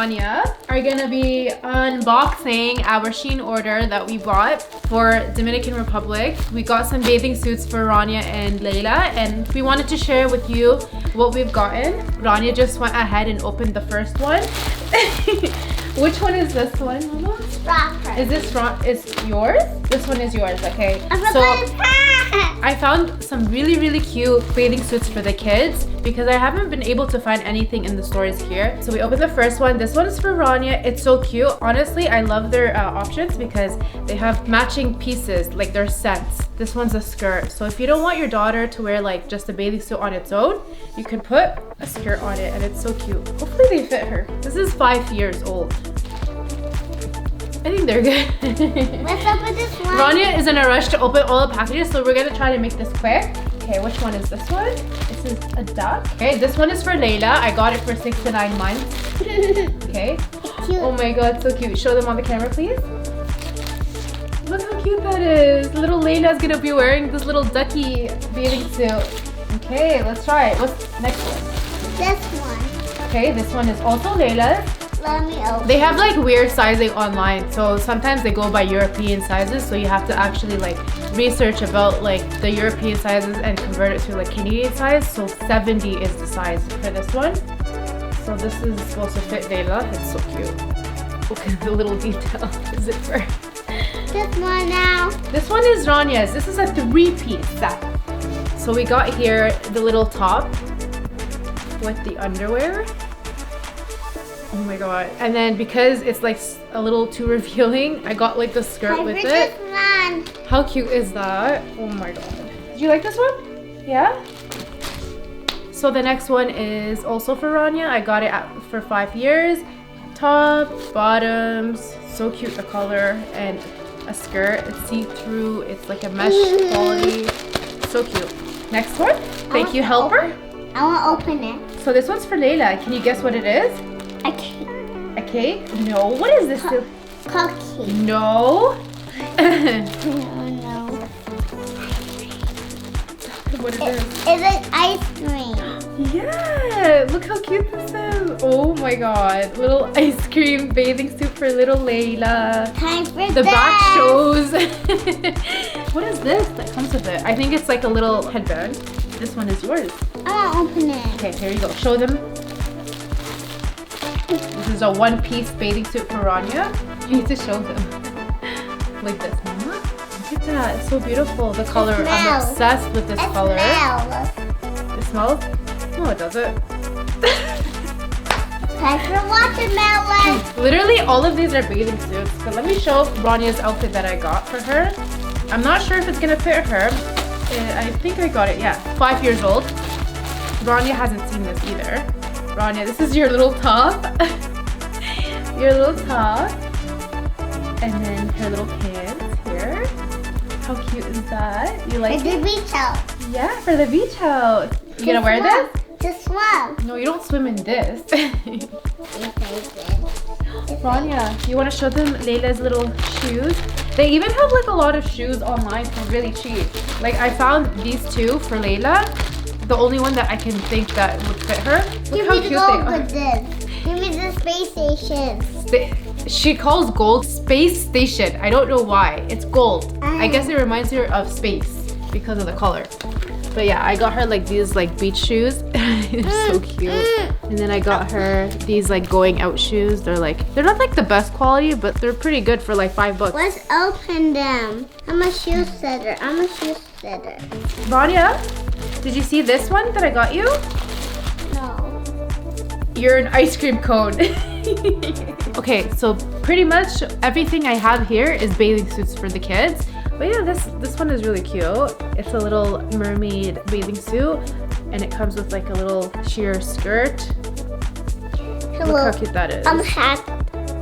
Rania are gonna be unboxing our Shein order that we bought for Dominican Republic. We got some bathing suits for Rania and Layla, and we wanted to share with you what we've gotten. Rania just went ahead and opened the first one. Which one is this one, Mama? Is this yours? This one is yours, okay. So I found some really cute bathing suits for the kids because I haven't been able to find anything in the stores here. So we opened the first one. This one is for Rania. It's so cute. Honestly, I love their options because they have matching pieces, like their sets. This one's a skirt. So if you don't want your daughter to wear like just a bathing suit on its own, you can put a skirt on it and it's so cute. Hopefully they fit her. This is 5 years old. I think they're good. Let's open this one. Rania is in a rush to open all the packages, so we're gonna try to make this quick. Okay, which one is this one? This is a duck. Okay, this one is for Layla. I got it for 6 to 9 months. Okay. Cute. Oh my god, so cute. Show them on the camera, please. Look how cute that is. Little Layla's gonna be wearing this little ducky bathing suit. Okay, let's try it. What's next one? This one. Okay, this one is also Layla's. Let me open. They have like weird sizing online, so sometimes they go by European sizes, so you have to actually like research about like the European sizes and convert it to like Canadian size. So 70 is the size for this one. So this is supposed to fit Layla. It's so cute. Look at the little detail. Zipper. This one now. This one is Rania's. This is a 3-piece set. So we got here the little top with the underwear. Oh my god. And then because it's like a little too revealing, I got like the skirt with it. This one. How cute is that? Oh my god. Did you like this one? Yeah? So the next one is also for Rania. I got it for 5 years. Top, bottoms, so cute the color, and a skirt. It's see-through. It's like a mesh quality. So cute. Next one. Thank you, helper. I want to open it. So this one's for Layla. Can you guess what it is? A cake. A cake? No. What is this? Cookie. No. Oh no. What is this? It's an ice cream. Yeah. Look how cute this is. Oh my god. Little ice cream bathing suit for little Layla. Time for The this. back shows. What is this that comes with it? I think it's like a little headband. This one is yours. I want to open it. Okay, here you go. Show them. This is a 1-piece bathing suit for Rania. You need to show them. Like this, Mama. Look at that. It's so beautiful. The color. I'm smells. obsessed with this color. Smells. It smells? No, it doesn't. Time for watermelon. Literally, all of these are bathing suits. But let me show Rania's outfit that I got for her. I'm not sure if it's gonna fit her. I think I got it, yeah. 5 years old. Rania hasn't seen this either. Rania, this is your little top. Your little top. And then her little pants here. How cute is that? You like For it? the beach house. Yeah, for the beach house. You gonna wear this? To swim. No, you don't swim in this. Rania, you want to show them Layla's little shoes? They even have like a lot of shoes online for really cheap. Like I found these two for Layla. The only one that I can think that would fit her. Look Give how me cute the they gold are. with this. Give me the space station. She calls gold Space Station. I don't know why. It's gold. I guess it reminds her of space because of the color. But yeah, I got her like these like beach shoes. They're so cute. And then I got her these like going out shoes. They're not like the best quality, but they're pretty good for like $5. Let's open them. I'm a shoe setter. I'm a shoe setter. Rania, did you see this one that I got you? No. You're an ice cream cone. Okay, so pretty much everything I have here is bathing suits for the kids. But yeah, this one is really cute. It's a little mermaid bathing suit, and it comes with like a little sheer skirt. Hello. Look how cute that is. I'm a hat.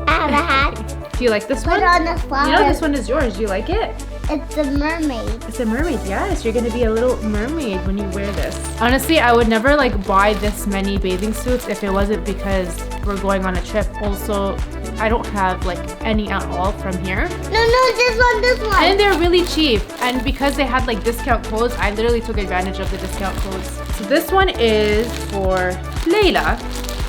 I have a hat. Do you like this Put one? it on the flower. You know this one is yours. Do you like it? It's a mermaid. It's a mermaid, yes. You're gonna be a little mermaid when you wear this. Honestly, I would never like buy this many bathing suits if it wasn't because we're going on a trip. Also, I don't have like any at all from here. No, this one. And they're really cheap. And because they had like discount codes, I literally took advantage of the discount codes. So this one is for Layla,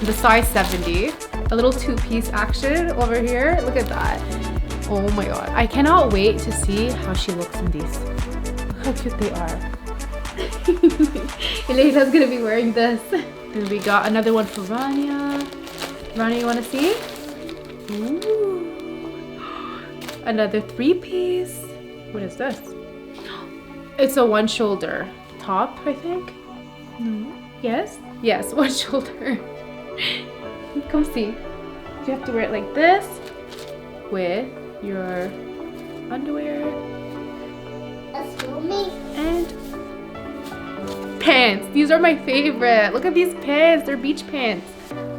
the size 70. a little two-piece action over here. Look at that. Oh my god. I cannot wait to see how she looks in these. Look how cute they are. Elena's gonna be wearing this. And we got another one for Rania. Rania, you wanna see? Ooh. Another three-piece. What is this? It's a one shoulder top, I think. No. Yes? Yes, one shoulder. Come see. You have to wear it like this with your underwear and pants. These are my favorite. Look at these pants. They're beach pants.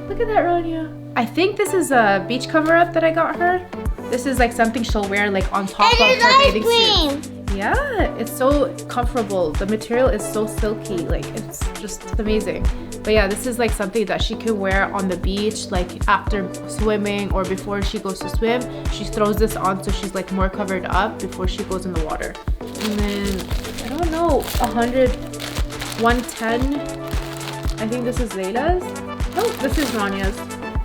Look at that, Rania. I think this is a beach cover-up that I got her. This is like something she'll wear like on top of her bathing suit. Yeah, it's so comfortable. The material is so silky. Like, it's just amazing. But yeah, this is like something that she can wear on the beach, like after swimming or before she goes to swim. She throws this on so she's like more covered up before she goes in the water. And then, I don't know, 110. I think this is Layla's. Oh, this is Rania's.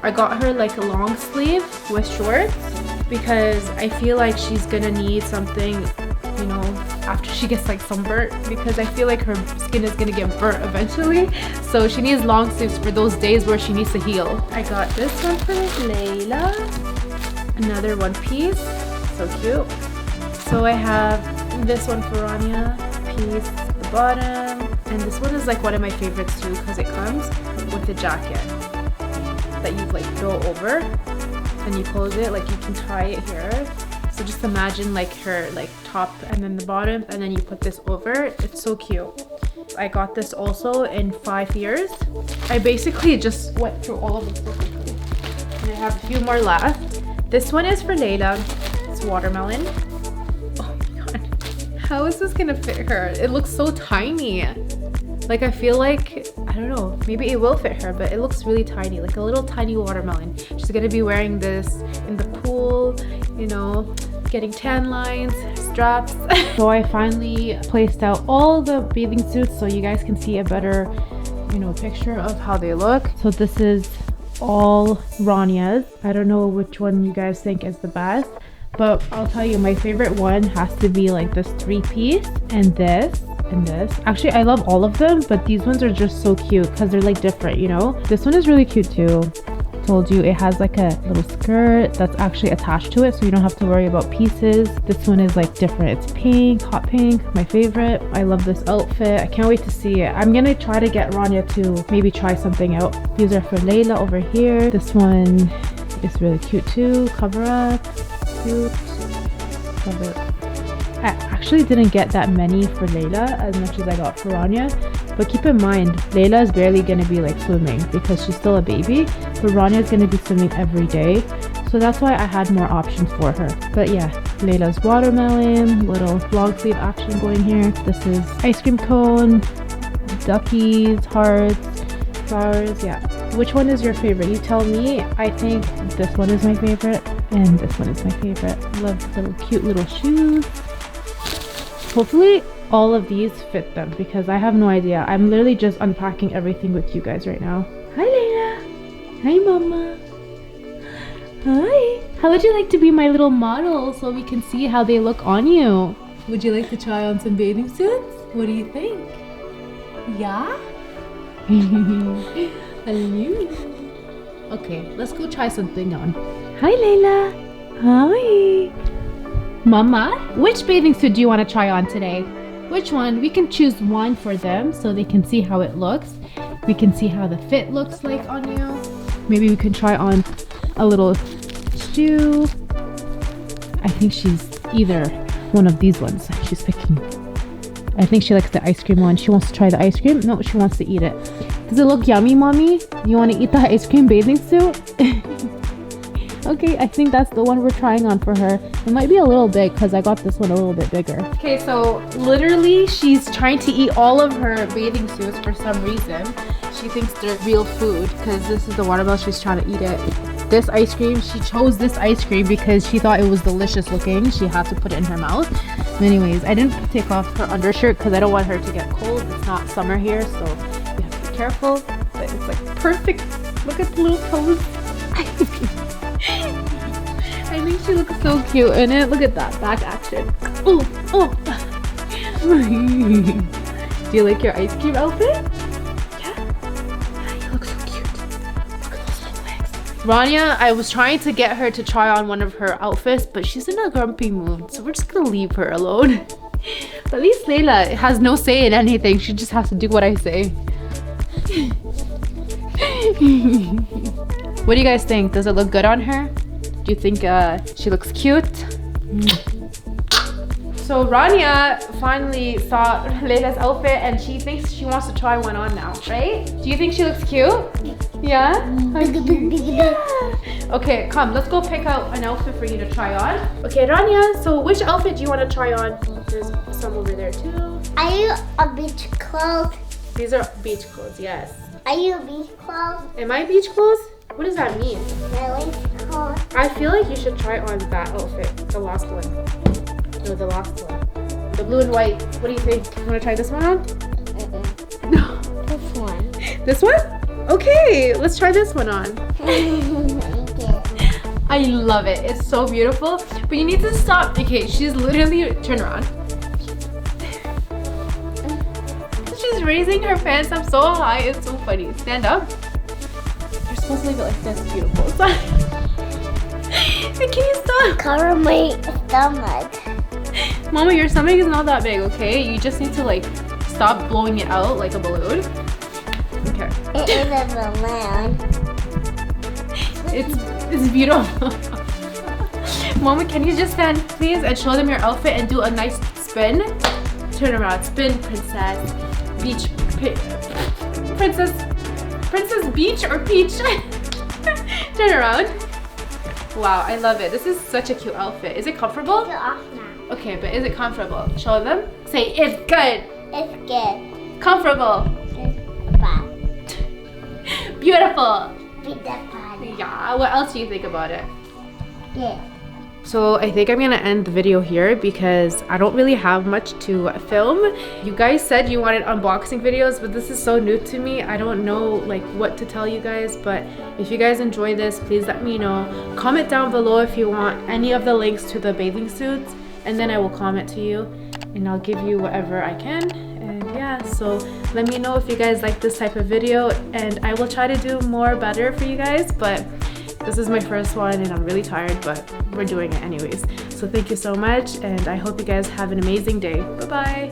I got her like a long sleeve with shorts because I feel like she's gonna need something, you know, after she gets like sunburnt, because I feel like her skin is gonna get burnt eventually. So she needs long sleeves for those days where she needs to heal. I got this one for Layla. Another one piece. So cute. So I have this one for Rania. Piece at the bottom. And this one is like one of my favorites too because it comes with a jacket that you like throw over and you close it, like you can tie it here. So just imagine like her like top and then the bottom, and then you put this over. It's so cute. I got this also in 5 years. I basically just went through all of them so quickly. And I have a few more left. This one is for Layla. It's watermelon. Oh my god. How is this gonna fit her? It looks so tiny. Like I feel like, I don't know, maybe it will fit her, but it looks really tiny, like a little tiny watermelon. She's gonna be wearing this in the pool, you know, getting tan lines, straps. So I finally placed out all the bathing suits so you guys can see a better, you know, picture of how they look. So this is all Rania's. I don't know which one you guys think is the best, but I'll tell you, my favorite one has to be like this 3-piece and this. And this. Actually, I love all of them, but these ones are just so cute because they're like different, you know? This one is really cute too. Told you it has like a little skirt that's actually attached to it, so you don't have to worry about pieces. This one is like different. It's pink, hot pink, my favorite. I love this outfit. I can't wait to see it. I'm gonna try to get Rania to maybe try something out. These are for Layla over here. This one is really cute too. Cover up, cute. Cover up. I actually didn't get that many for Layla as much as I got for Rania, but keep in mind Layla is barely going to be like swimming because she's still a baby, but Rania is going to be swimming every day, so that's why I had more options for her. But yeah, Layla's watermelon, little long sleeve action going here. This is ice cream cone, duckies, hearts, flowers. Yeah, which one is your favorite? You tell me. I think this one is my favorite and this one is my favorite. I love the little cute little shoes. Hopefully all of these fit them because I have no idea. I'm literally just unpacking everything with you guys right now. Hi Layla. Hi Mama. Hi. How would you like to be my little model so we can see how they look on you? Would you like to try on some bathing suits? What do you think? Yeah? Hello. Okay, let's go try something on. Hi Layla. Hi. Mama, which bathing suit do you want to try on today? Which one? We can choose one for them so they can see how it looks. We can see how the fit looks like on you. Maybe we can try on a little shoe. I think she's either one of these ones she's picking. I think she likes the ice cream one. She wants to try the ice cream. No, she wants to eat it. Does it look yummy, Mommy? You want to eat the ice cream bathing suit? Okay, I think that's the one we're trying on for her. It might be a little big because I got this one a little bit bigger. Okay, so literally she's trying to eat all of her bathing suits for some reason. She thinks they're real food because this is the watermelon. She's trying to eat it. This ice cream, she chose this ice cream because she thought it was delicious looking. She had to put it in her mouth. Anyways, I didn't take off her undershirt because I don't want her to get cold. It's not summer here, so you have to be careful. But it's like perfect. Look at the little toes. I think she looks so cute in it. Look at that back action. Oh, oh. Do you like your ice cream outfit? Yeah. You look so cute. Look at those little legs. Rania, I was trying to get her to try on one of her outfits, but she's in a grumpy mood, so we're just gonna leave her alone. But at least Layla has no say in anything. She just has to do what I say. What do you guys think? Does it look good on her? Do you think she looks cute? So Rania finally saw Layla's outfit and she thinks she wants to try one on now, right? Do you think she looks cute? Yeah? How cute. Yeah. Okay, come, let's go pick out an outfit for you to try on. Okay, Rania, so which outfit do you want to try on? There's some over there too. Are you a beach clothes? These are beach clothes, yes. Are you beach clothes? Am I beach clothes? What does that mean? Really? Clothes. I feel like you should try on that outfit, the last one. No, the last one. The blue and white. What do you think? You want to try this one on? No. This one. This one? Okay, let's try this one on. I love it. It's so beautiful. But you need to stop. Okay, she's literally... Turn around. She's raising her pants up so high. It's so funny. Stand up. You're supposed to leave it like this. Beautiful. Can you stop? Cover my stomach. Mama, your stomach is not that big, okay? You just need to like stop blowing it out like a balloon. Okay. It is a balloon. It's beautiful. Mama, can you just stand please and show them your outfit and do a nice spin? Turn around, spin, princess, beach, princess beach or peach? Turn around. Wow, I love it. This is such a cute outfit. Is it comfortable? Take it off now. Okay, but is it comfortable? Show them. Say, it's good. It's good. Comfortable. It's bad. Beautiful. Beautiful. Yeah, what else do you think about it? Yeah. So I think I'm gonna end the video here because I don't really have much to film. You guys said you wanted unboxing videos, but this is so new to me. I don't know like what to tell you guys, but if you guys enjoy this, please let me know. Comment down below if you want any of the links to the bathing suits, and then I will comment to you and I'll give you whatever I can. And yeah, so let me know if you guys like this type of video and I will try to do more better for you guys, but this is my first one and I'm really tired, but we're doing it anyways. So thank you so much and I hope you guys have an amazing day. Bye-bye.